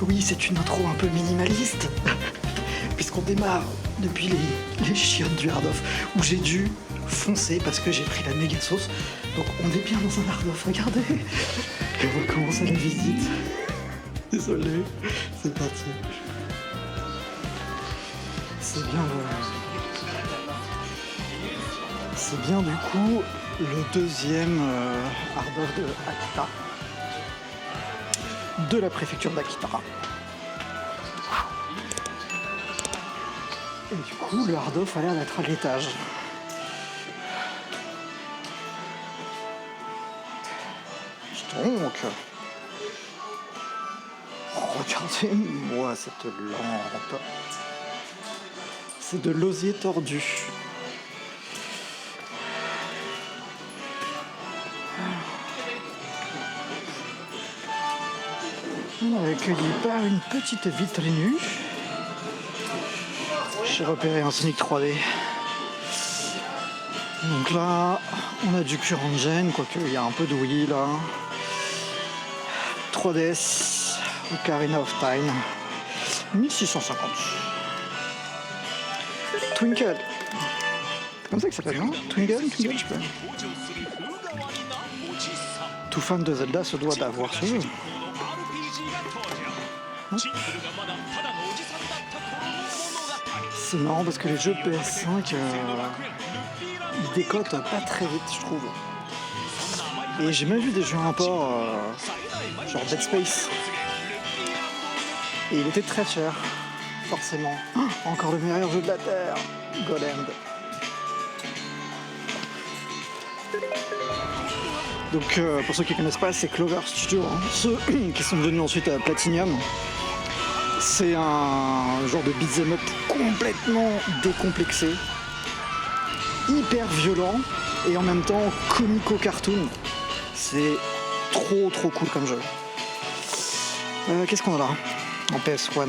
Oui, c'est une intro un peu minimaliste, puisqu'on démarre depuis les chiottes du hard-off, où j'ai dû foncer parce que j'ai pris la méga sauce. Donc on est bien dans un hard-off, regardez. Et on va commencer la visite. Désolé, c'est parti. C'est bien du coup le deuxième hard-off de Akita, de la préfecture d'Akita. Et du coup le hard-off a l'air d'être à l'étage. Donc, regardez-moi cette lampe. C'est de l'osier tordu. On est accueilli par une petite vitrine. J'ai repéré un Sonic 3D. Donc là, on a du CurrentGen, quoique il y a un peu de Wii là. 3DS, Ocarina of Time, 1650. Twinkle. C'est comme ça que ça s'appelle, non? Twinkle, je sais pas. Tout fan de Zelda se doit d'avoir ce jeu. C'est marrant parce que les jeux PS5, ils décotent pas très vite, je trouve. Et j'ai même vu des jeux import, genre Dead Space. Et il était très cher, forcément. Oh, encore le meilleur jeu de la Terre, Golem. Donc pour ceux qui ne connaissent pas, c'est Clover Studio, hein. Ceux qui sont devenus ensuite à Platinum. C'est un genre de beat'em up complètement décomplexé, hyper violent et en même temps comico-cartoon. C'est trop cool comme jeu. Qu'est-ce qu'on a là en PS1?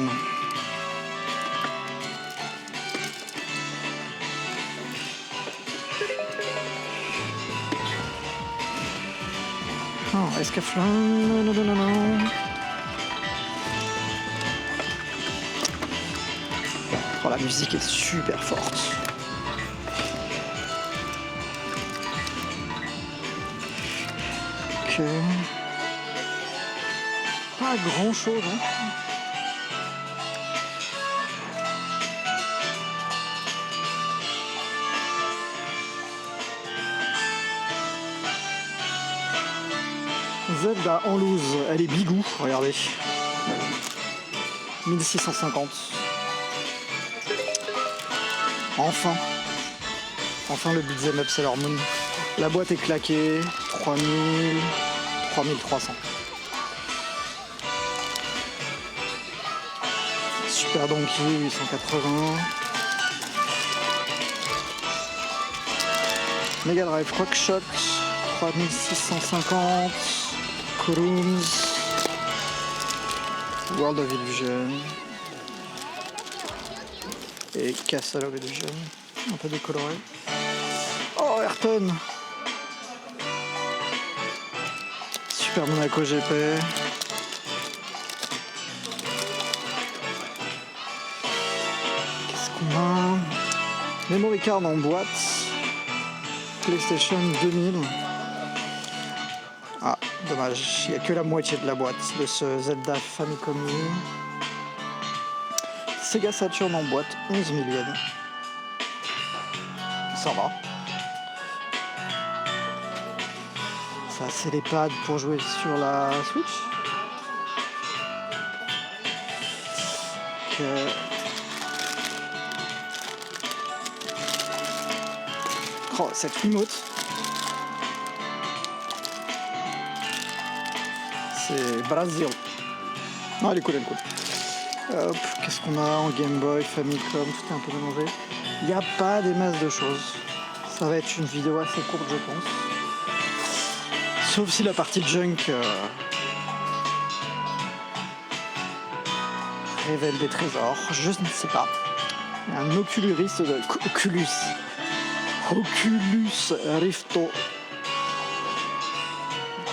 Oh, Escaflowne, non. Oh, la musique est super forte. Ok. Pas grand chose, hein. Zelda en loose, elle est bigou, regardez. 1650. Enfin le beat'em up Sailor Moon. La boîte est claquée, 3300. Super Donkey, 880. Mega Drive Quackshot, 3650. Columns, World of Illusion et Castle of Illusion, un peu décoloré. Oh, Ayrton, Super Monaco GP. Qu'est-ce qu'on a? Memory card en boîte, PlayStation 2000. Ah, dommage, il n'y a que la moitié de la boîte de ce Zelda Famicom Mini. Sega Saturn en boîte, 11 000 yens. Ça va. Ça, c'est les pads pour jouer sur la Switch. Ok. Oh, cette Wiimote. C'est Brazil. Non, elle est cool. Hop, qu'est-ce qu'on a en Game Boy, Famicom, tout est un peu mélangé. Il n'y a pas des masses de choses. Ça va être une vidéo assez courte, je pense. Sauf si la partie junk révèle des trésors. Je ne sais pas. Il y a un Oculus Rifto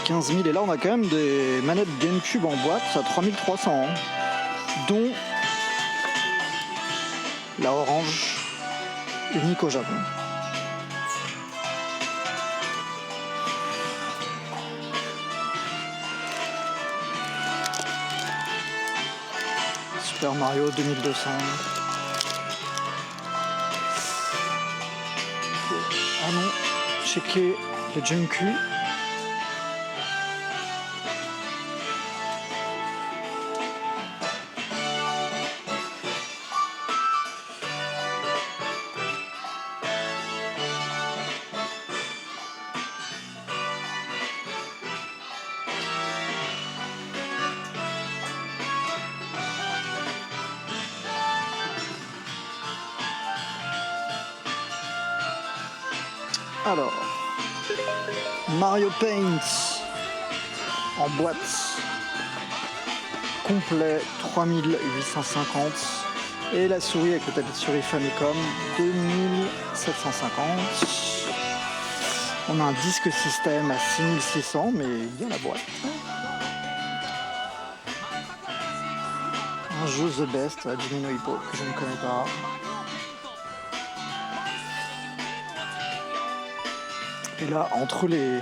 15 000. Et là, on a quand même des manettes GameCube en boîte à 3300. dont la orange unique au Japon. Super Mario 2200. Ah non, checker le Junku. Alors, Mario Paint en boîte complet 3850 et la souris avec le tapis de souris Famicom 2750. On a un disque système à 6600 mais il y a la boîte. Un jeu The Best à Jimmy No Hippo que je ne connais pas. Et là, entre les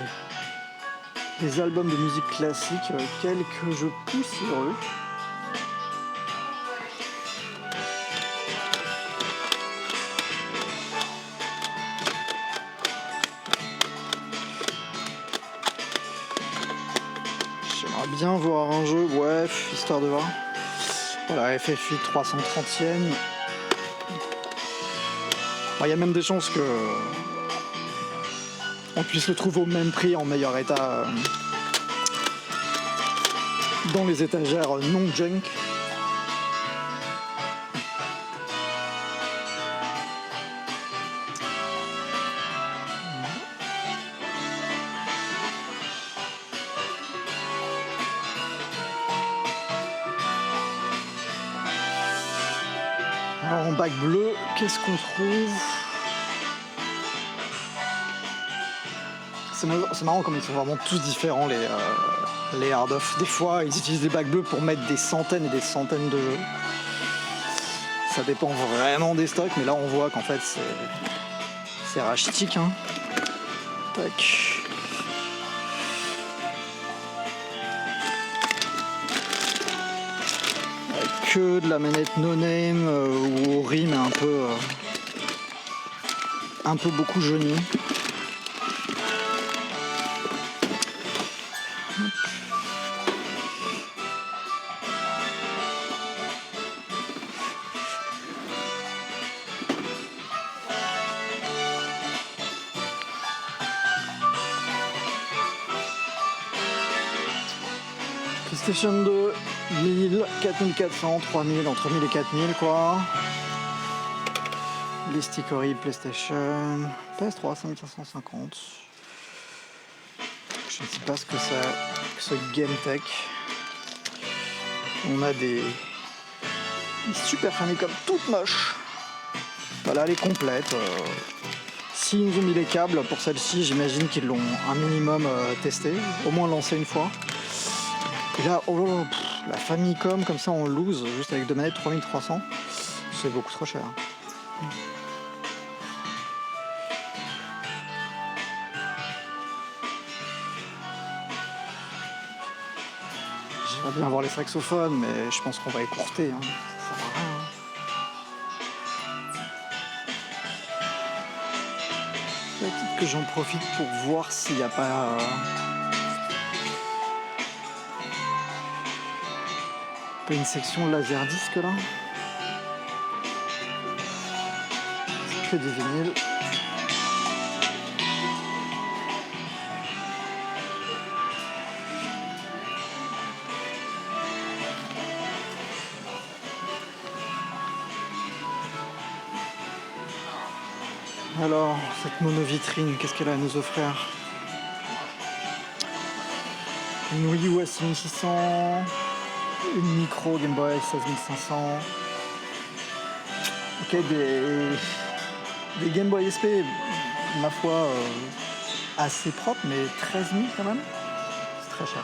albums de musique classique, quelques jeux poussiéreux. J'aimerais bien voir un jeu, ouais, histoire de voir. Voilà, FF8 330e. Il y a même des chances que on puisse le trouver au même prix, en meilleur état, dans les étagères non junk. Alors en bac bleu, qu'est-ce qu'on trouve ? C'est marrant comme ils sont vraiment tous différents les hard-off. Des fois ils utilisent des bacs bleus pour mettre des centaines et des centaines de jeux. Ça dépend vraiment des stocks, mais là on voit qu'en fait c'est rachitique. Hein. Tac. Que de la manette no-name où Rim est un peu beaucoup jauni. PlayStation 2, 1000, 4400, 3000, entre 1000 et 4000 quoi. Les stickeries PlayStation, PS3, 5550. Je ne sais pas ce que c'est, ce Game Tech. On a des Super Famicom toutes moches. Voilà, elle est complète. S'ils nous ont mis les câbles pour celle-ci, j'imagine qu'ils l'ont un minimum testé, au moins lancé une fois. Et là, oh là là, la Famicom comme ça en loose, juste avec deux manettes 3300, c'est beaucoup trop cher. J'aimerais bien voir les saxophones, mais je pense qu'on va écourter. Hein. Ça sert à rien. Peut-être que j'en profite pour voir s'il n'y a pas... une section laserdisc là. C'est que des vinyles. Alors, cette mono-vitrine, qu'est-ce qu'elle a à nous offrir? Une Wii U à 6600, une micro Game Boy 16500, ok, des Game Boy SP, ma foi, assez propres, mais 13 000 quand même, c'est très cher.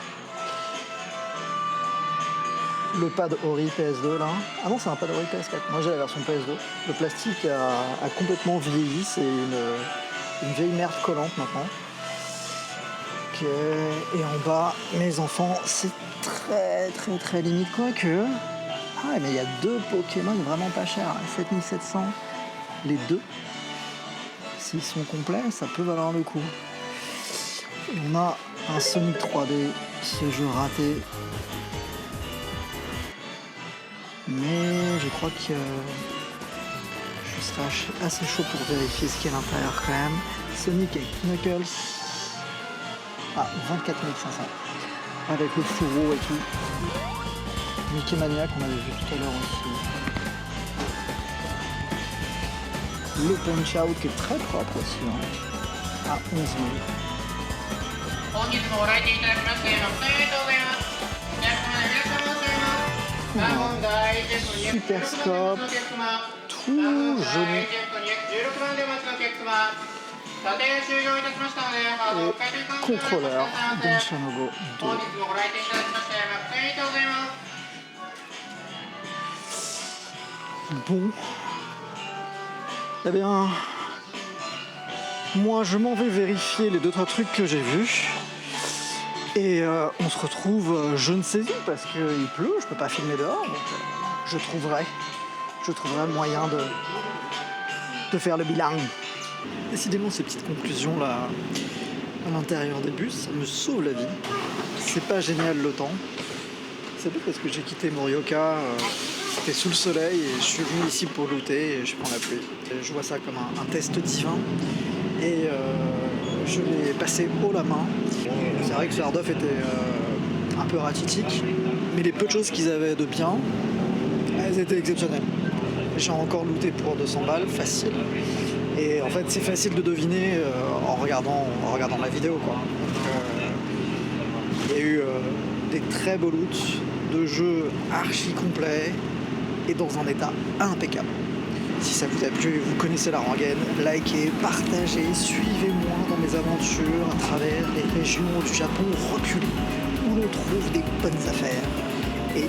le pad Ori PS2 là. Ah non, c'est un pad Ori PS4. Moi j'ai la version PS2. Le plastique a complètement vieilli, c'est une vieille merde collante maintenant. Ok. Et en bas, mes enfants, c'est très limite quoi que. Ah ouais, mais il y a 2 Pokémon vraiment pas chers, 7700 les 2. S'ils sont complets, ça peut valoir le coup. Et on a un Sonic 3D, ce jeu raté. Mais je crois que je serai assez chaud pour vérifier ce qu'il y a à l'intérieur quand même. Sonic et Knuckles. Ah, 24 500. Avec le fourreau et tout. Mickey Mania qu'on avait vu tout à l'heure aussi. Le Punch Out qui est très propre aussi. Hein. À 11 000. Super Scope, tout joli. Et contrôleur Denshonogo 2. Bon. Eh bien, moi je m'en vais vérifier les 2-3 trucs que j'ai vus. Et on se retrouve je ne sais où parce qu'il pleut, je peux pas filmer dehors, donc je trouverai le moyen de faire le bilan. Décidément ces petites conclusions là à l'intérieur des bus, ça me sauve la vie. C'est pas génial le temps. C'est peut-être parce que j'ai quitté Morioka, c'était sous le soleil et je suis venu ici pour looter et je prends la pluie. Et je vois ça comme un test divin. Et je l'ai passé haut la main. C'est vrai que ce hard-off était un peu ratitique, mais les peu de choses qu'ils avaient de bien, elles étaient exceptionnelles. J'ai encore looté pour 200 balles, facile. Et en fait, c'est facile de deviner en regardant la vidéo, quoi. Il y a eu des très beaux loots de jeux archi complets et dans un état impeccable. Si ça vous a plu, vous connaissez la rengaine, likez, partagez, suivez-moi dans mes aventures à travers les régions du Japon reculées où l'on trouve des bonnes affaires. Et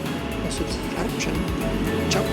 on se dit à la prochaine. Ciao!